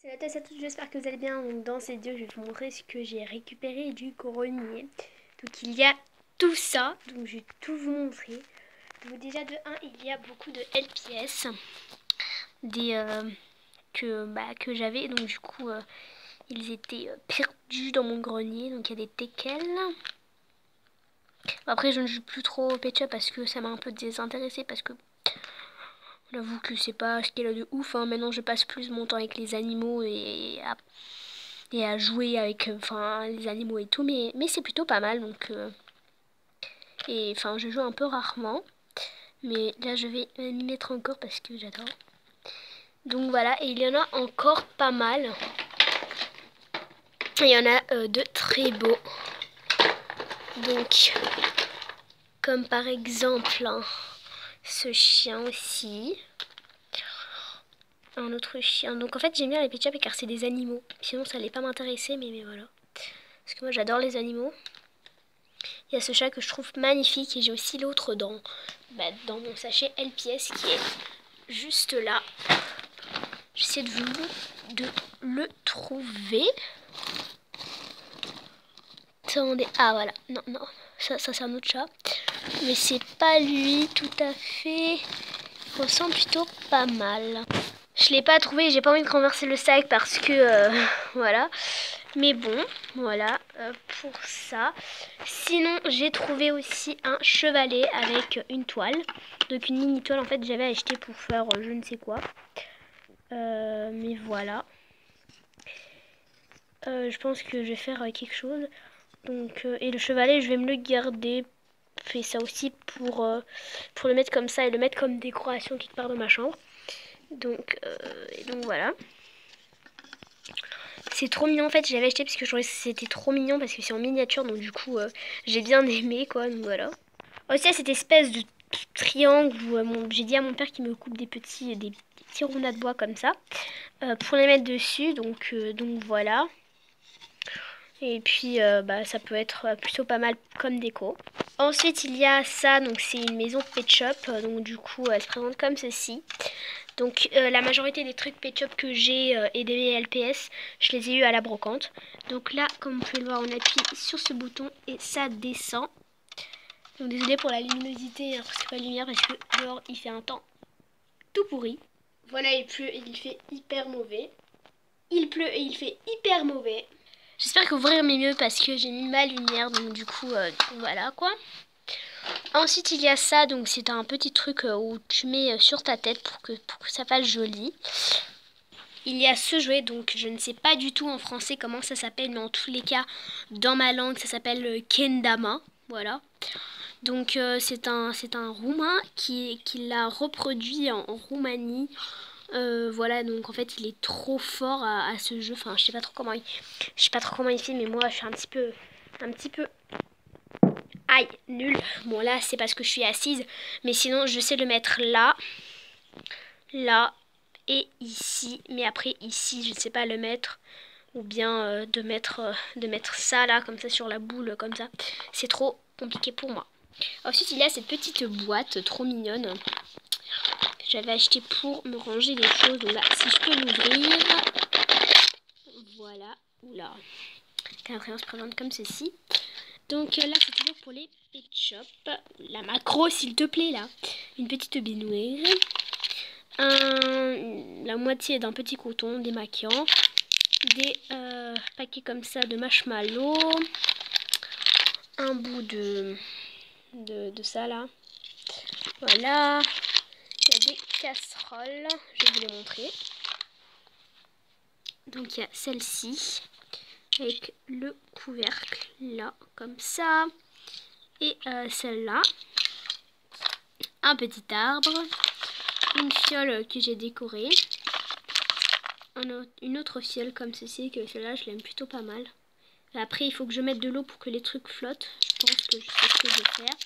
Salut à tous, j'espère que vous allez bien. Donc dans cette vidéo, je vais vous montrer ce que j'ai récupéré du grenier. Donc il y a tout ça, donc je vais tout vous montrer. Donc déjà de 1, il y a beaucoup de LPS que j'avais. Donc du coup, ils étaient perdus dans mon grenier. Donc il y a des teckels. Après, je ne joue plus trop au Pet Shop parce que ça m'a un peu désintéressé parce que j'avoue que c'est pas ce qu'il y a de ouf. Maintenant, je passe plus mon temps avec les animaux et à jouer avec les animaux et tout, mais c'est plutôt pas mal. Donc et enfin, je joue un peu rarement, mais là je vais m'y mettre encore parce que j'adore. Donc voilà, et il y en a encore pas mal. Il y en a de très beaux, donc comme par exemple ce chien aussi, un autre chien. Donc en fait j'aime bien les Pet Shop car c'est des animaux, sinon ça allait pas m'intéresser, mais voilà, parce que moi j'adore les animaux. Il y a ce chat que je trouve magnifique et j'ai aussi l'autre dans mon sachet LPS qui est juste là. J'essaie de le trouver. Attendez, ah voilà, non, ça c'est un autre chat. Mais c'est pas lui tout à fait. Il ressemble plutôt pas mal. Je l'ai pas trouvé, j'ai pas envie de renverser le sac parce que voilà. Mais bon, voilà pour ça. Sinon, j'ai trouvé aussi un chevalet avec une toile. Donc une mini toile en fait j'avais acheté pour faire je ne sais quoi. Mais voilà. Je pense que je vais faire quelque chose. Donc et le chevalet, je vais me le garder. Je fais ça aussi pour le mettre comme ça et le mettre comme décoration quelque part dans ma chambre. Donc voilà. C'est trop mignon en fait, j'avais acheté parce que je trouvais que c'était trop mignon parce que c'est en miniature, donc du coup j'ai bien aimé quoi, donc voilà. Aussi il y a cette espèce de triangle où j'ai dit à mon père qu'il me coupe des petits rondins de bois comme ça pour les mettre dessus, donc voilà. Et puis ça peut être plutôt pas mal comme déco. Ensuite il y a ça, donc c'est une maison Pet Shop, donc du coup elle se présente comme ceci. Donc la majorité des trucs Pet Shop que j'ai et des LPS, je les ai eu à la brocante. Donc là, comme vous pouvez le voir, on appuie sur ce bouton et ça descend. Donc désolé pour la luminosité, parce que pas de lumière, parce que dehors il fait un temps tout pourri. Voilà, il pleut et il fait hyper mauvais. Il pleut et il fait hyper mauvais. J'espère que vous verrez mieux parce que j'ai mis ma lumière, donc du coup voilà quoi. Ensuite il y a ça, donc c'est un petit truc où tu mets sur ta tête pour que ça fasse joli. Il y a ce jouet, donc je ne sais pas du tout en français comment ça s'appelle, mais en tous les cas dans ma langue ça s'appelle kendama, voilà. Donc c'est un roumain qui l'a reproduit en Roumanie. Voilà, donc en fait il est trop fort à ce jeu. Enfin je sais pas trop comment il fait, mais moi je suis un petit peu aïe, nul. Bon là c'est parce que je suis assise, mais sinon je sais le mettre là et ici. Mais après ici je ne sais pas le mettre, ou bien de mettre ça là comme ça sur la boule comme ça. C'est trop compliqué pour moi. Ensuite il y a cette petite boîte trop mignonne que j'avais acheté pour me ranger les choses. Donc là si je peux l'ouvrir, voilà, oula, l'impression se présente comme ceci. Donc là c'est toujours pour les Pet Shop. La macro s'il te plaît là. Une petite baignoire. La moitié d'un petit coton démaquillant. Des paquets comme ça de marshmallow. Un bout de ça là. Voilà. Il y a des casseroles. Je vais vous les montrer. Donc il y a celle-ci. Avec le couvercle là, comme ça. Et celle-là. Un petit arbre. Une fiole que j'ai décorée. Une autre fiole comme ceci, que celle-là je l'aime plutôt pas mal. Après il faut que je mette de l'eau pour que les trucs flottent. Je pense que je sais ce que je vais faire.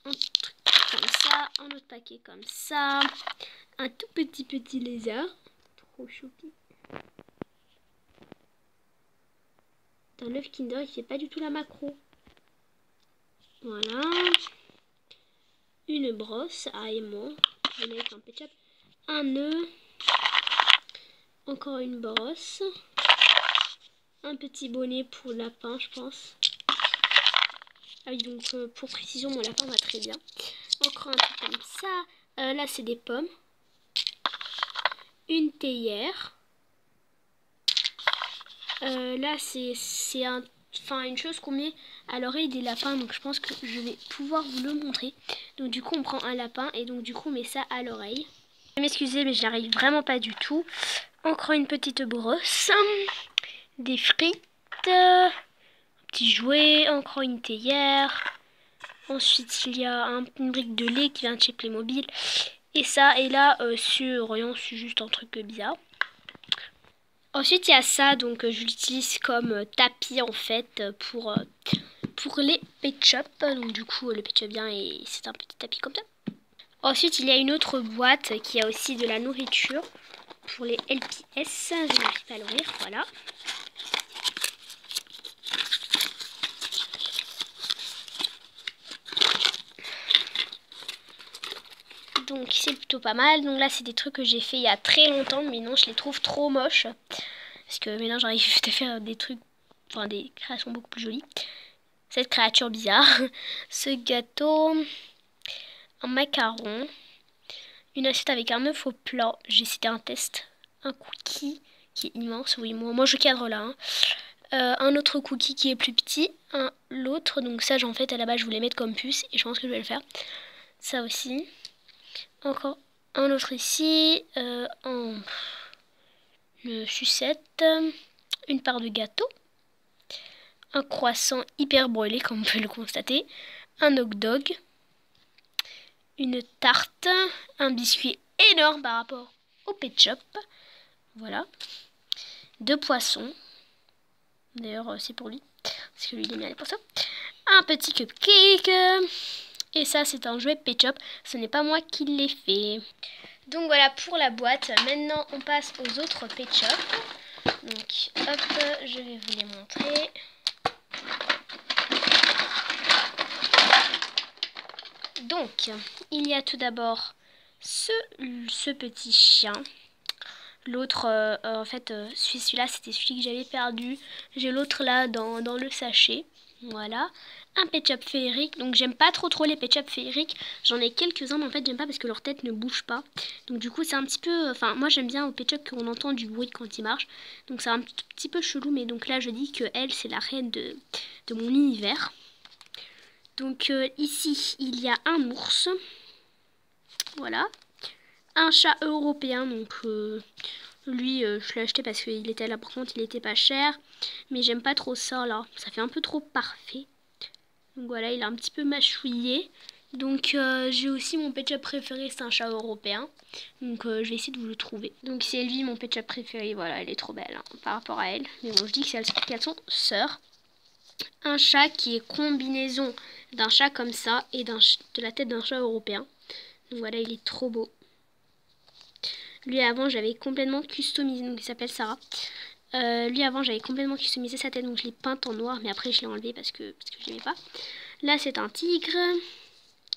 Un truc comme ça, un autre paquet comme ça. Un tout petit lézard. Trop choupi. Dans l'œuf Kinder, il fait pas du tout la macro. Voilà. Une brosse à aimant. Avec un Pet Shop. Un nœud. Encore une brosse. Un petit bonnet pour lapin, je pense. Ah oui, donc pour précision, mon lapin va très bien. Encore un truc comme ça. Là, c'est des pommes. Une théière. Là, c'est une chose qu'on met à l'oreille des lapins. Donc, je pense que je vais pouvoir vous le montrer. Donc, du coup, on prend un lapin et donc, du coup, on met ça à l'oreille. M'excusez, mais je n'arrive vraiment pas du tout. Encore une petite brosse. Des frites. Un petit jouet. Encore une théière. Ensuite, il y a une brique de lait qui vient de chez Playmobil. Et ça, et là, c'est juste un truc bizarre. Ensuite, il y a ça, donc je l'utilise comme tapis en fait pour les Pet Shop. Donc du coup, le Pet Shop vient et c'est un petit tapis comme ça. Ensuite, il y a une autre boîte qui a aussi de la nourriture pour les LPS. Je n'arrive pas à l'ouvrir, voilà. Donc c'est plutôt pas mal. Donc là, c'est des trucs que j'ai fait il y a très longtemps, mais non, je les trouve trop moches. Parce que maintenant, j'arrive à faire des trucs, enfin des créations beaucoup plus jolies. Cette créature bizarre, ce gâteau, un macaron, une assiette avec un œuf au plat, j'ai cité un test, un cookie qui est immense, oui moi je cadre là, hein. Un autre cookie qui est plus petit, l'autre, donc ça en fait à la base je voulais mettre comme puce et je pense que je vais le faire, ça aussi, encore un autre ici, une sucette, une part de gâteau, un croissant hyper brûlé comme on peut le constater, un hot dog, une tarte, un biscuit énorme par rapport au Pet Shop, voilà, 2 poissons, d'ailleurs c'est pour lui, parce que lui il est bien allé pour ça, un petit cupcake, et ça c'est un jouet Pet Shop, ce n'est pas moi qui l'ai fait. Donc voilà pour la boîte, maintenant on passe aux autres Pet Shop, donc hop, je vais vous les montrer. Donc, il y a tout d'abord ce petit chien. L'autre, en fait, celui-là, c'était celui que j'avais perdu. J'ai l'autre là dans le sachet. Voilà. Un Pet Shop féerique. Donc, j'aime pas trop les Pet Shop féeriques. J'en ai quelques-uns, mais en fait, j'aime pas parce que leur tête ne bouge pas. Donc, du coup, c'est un petit peu... Enfin, moi, j'aime bien au Pet Shop qu'on entend du bruit quand il marche. Donc, c'est un petit peu chelou. Mais donc là, je dis que elle, c'est la reine de mon univers. Donc ici, il y a un ours. Voilà. Un chat européen. Donc lui, je l'ai acheté parce qu'il était là. Par contre, il était pas cher. Mais j'aime pas trop ça là. Ça fait un peu trop parfait. Donc voilà, il est un petit peu mâchouillé. Donc j'ai aussi mon Pet Shop préféré, c'est un chat européen. Donc je vais essayer de vous le trouver. Donc c'est lui mon Pet Shop préféré. Voilà, elle est trop belle hein, par rapport à elle. Mais bon, je dis qu'elles sont sœurs. Un chat qui est combinaison d'un chat comme ça et de la tête d'un chat européen. Donc voilà, il est trop beau. Lui avant, j'avais complètement customisé, donc il s'appelle Sarah. Lui avant, j'avais complètement customisé sa tête, donc je l'ai peinte en noir, mais après je l'ai enlevé parce que je l'aimais pas. Là, c'est un tigre.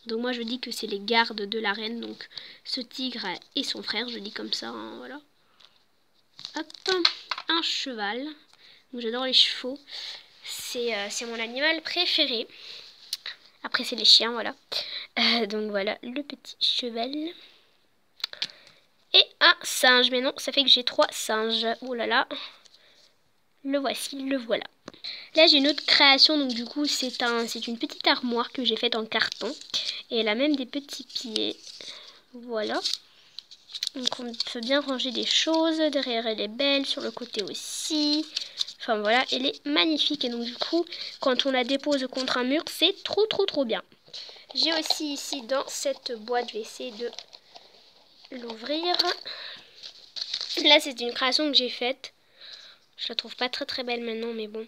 Donc moi, je dis que c'est les gardes de la reine, donc ce tigre et son frère, je dis comme ça, hein, voilà. Hop, un cheval. Donc j'adore les chevaux. C'est mon animal préféré. Après c'est les chiens, voilà. Donc voilà, le petit cheval. Et un singe. Mais non, ça fait que j'ai 3 singes. Oh là là. Le voici, le voilà. Là j'ai une autre création, donc du coup c'est une petite armoire que j'ai faite en carton. Et elle a même des petits pieds. Voilà. Donc on peut bien ranger des choses. Derrière elle est belle, sur le côté aussi. Enfin voilà, elle est magnifique. Et donc du coup, quand on la dépose contre un mur, c'est trop bien. J'ai aussi ici dans cette boîte, je vais essayer de l'ouvrir. Là c'est une création que j'ai faite. Je la trouve pas très belle maintenant, mais bon.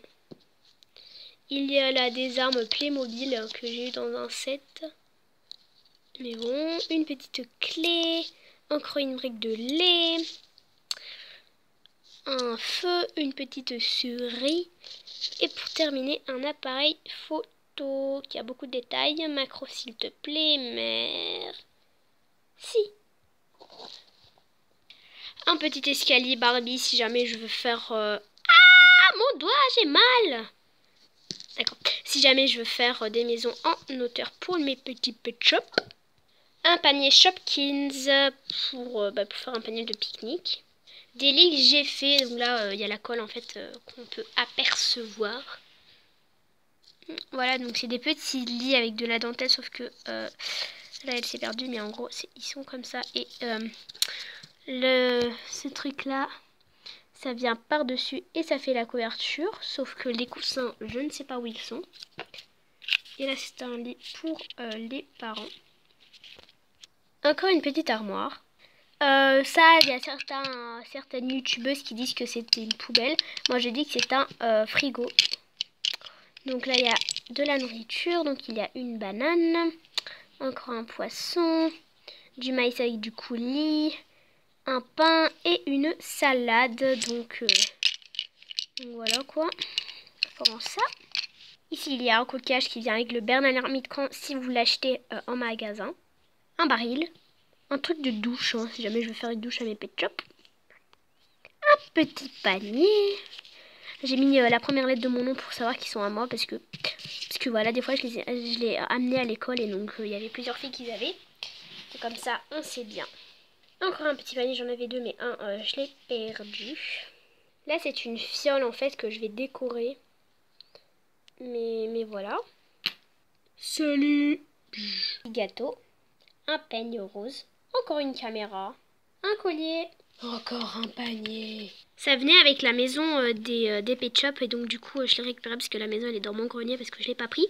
Il y a là des armes Playmobil que j'ai eu dans un set. Mais bon, une petite clé. Encore une brique de lait. Un feu, une petite souris. Et pour terminer, un appareil photo qui a beaucoup de détails. Macro s'il te plaît, mère. Si. Un petit escalier Barbie si jamais je veux faire... Ah, mon doigt, j'ai mal. D'accord. Si jamais je veux faire des maisons en hauteur pour mes petits pet shops. Un panier Shopkins pour faire un panier de pique-nique. Des lits que j'ai fait. Donc là, il y a la colle en fait qu'on peut apercevoir. Voilà, donc c'est des petits lits avec de la dentelle, sauf que là, elle s'est perdue. Mais en gros, ils sont comme ça. Et ce truc-là, ça vient par-dessus et ça fait la couverture. Sauf que les coussins, je ne sais pas où ils sont. Et là, c'est un lit pour les parents. Encore une petite armoire. Ça, il y a certaines youtubeuses qui disent que c'était une poubelle. Moi, je dis que c'est un frigo. Donc là, il y a de la nourriture. Donc, il y a une banane, encore un poisson, du maïs avec du coulis, un pain et une salade. Donc voilà quoi. Comment ça? Ici, il y a un coquillage qui vient avec le Bernard Hermite si vous l'achetez en magasin. Un baril. Un truc de douche, hein, si jamais je veux faire une douche à mes pet shops. Un petit panier. J'ai mis la première lettre de mon nom pour savoir qu'ils sont à moi. Parce que voilà, des fois je les amenés à l'école et donc il y avait plusieurs filles qui avaient. Et comme ça, on sait bien. Encore un petit panier, j'en avais deux, mais un, je l'ai perdu. Là, c'est une fiole en fait que je vais décorer. Mais voilà. Salut. Gâteau. Un peigne rose. Encore une caméra. Un collier. Encore un panier. Ça venait avec la maison des pet shops et donc du coup je l'ai récupéré parce que la maison elle est dans mon grenier parce que je l'ai pas pris.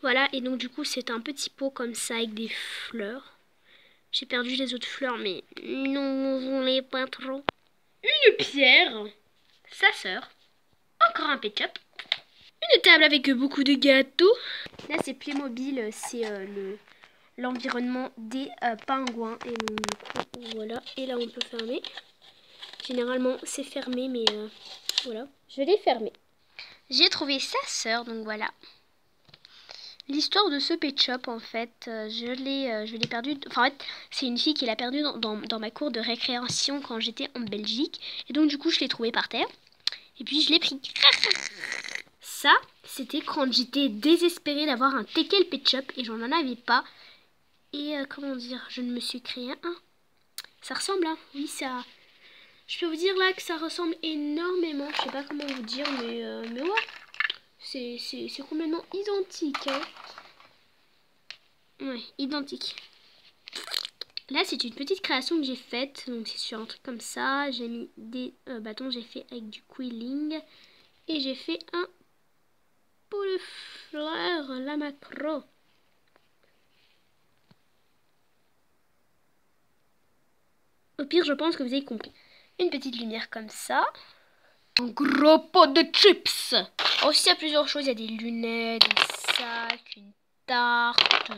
Voilà, et donc du coup c'est un petit pot comme ça avec des fleurs. J'ai perdu les autres fleurs mais non, on les pas trop. Une pierre. Sa sœur. Encore un pet shop. Une table avec beaucoup de gâteaux. Là c'est Playmobil, c'est l'environnement des pingouins. Et donc, du coup, voilà. Et là, on peut fermer. Généralement, c'est fermé, mais voilà. Je l'ai fermé. J'ai trouvé sa sœur, donc voilà. L'histoire de ce pet shop, en fait, je l'ai perdu. Enfin, en fait, c'est une fille qui l'a perdu dans ma cour de récréation quand j'étais en Belgique. Et donc, du coup, je l'ai trouvé par terre. Et puis, je l'ai pris. Ça, c'était quand j'étais désespérée d'avoir un teckel pet shop et j'en avais pas. Et comment dire, je ne me suis créé un. Ça ressemble, hein. Oui, ça... Je peux vous dire là que ça ressemble énormément. Je sais pas comment vous dire, mais ouais. C'est complètement identique, hein. Ouais, identique. Là, c'est une petite création que j'ai faite. Donc, c'est sur un truc comme ça. J'ai mis des bâtons. J'ai fait avec du quilling. Et j'ai fait un pot de fleurs, la macro. Au pire, je pense que vous avez compris. Une petite lumière comme ça. Un gros pot de chips. Aussi, il y a plusieurs choses. Il y a des lunettes, des sacs, une tarte,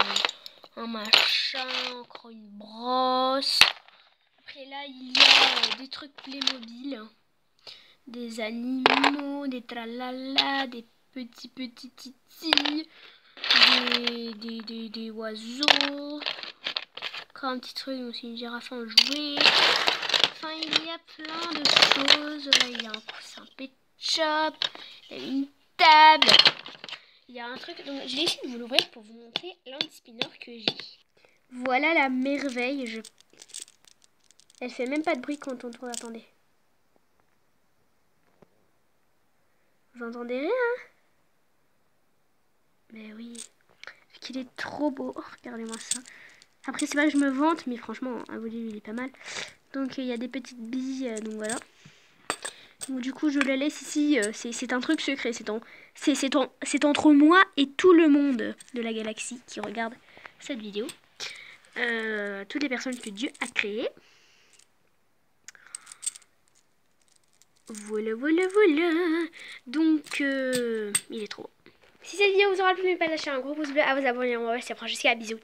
un machin, encore une brosse. Après là, il y a des trucs Playmobil. Des animaux, des tralala, des petits titis, des oiseaux. Encore un petit truc, aussi une girafe en jouet. Enfin, il y a plein de choses. Là, il y a un coussin pet shop. Il y a une table. Il y a un truc. Donc, je vais essayer de vous l'ouvrir pour vous montrer l'un des spinners que j'ai. Voilà la merveille. Elle fait même pas de bruit quand on tourne. Attendez. Vous entendez rien, hein? Mais oui. Qu'il est trop beau. Oh, regardez-moi ça. Après, c'est pas que je me vante, mais franchement, à vous dire, il est pas mal. Donc, il y a des petites billes, donc voilà. Donc, du coup, je la laisse ici. C'est un truc secret. C'est entre moi et tout le monde de la galaxie qui regarde cette vidéo. Toutes les personnes que Dieu a créées. Voilà. Donc, il est trop beau. Si cette vidéo vous aura plu, n'oubliez pas de lâcher un gros pouce bleu, à vous abonner. On va voir si après jusqu'à bisous.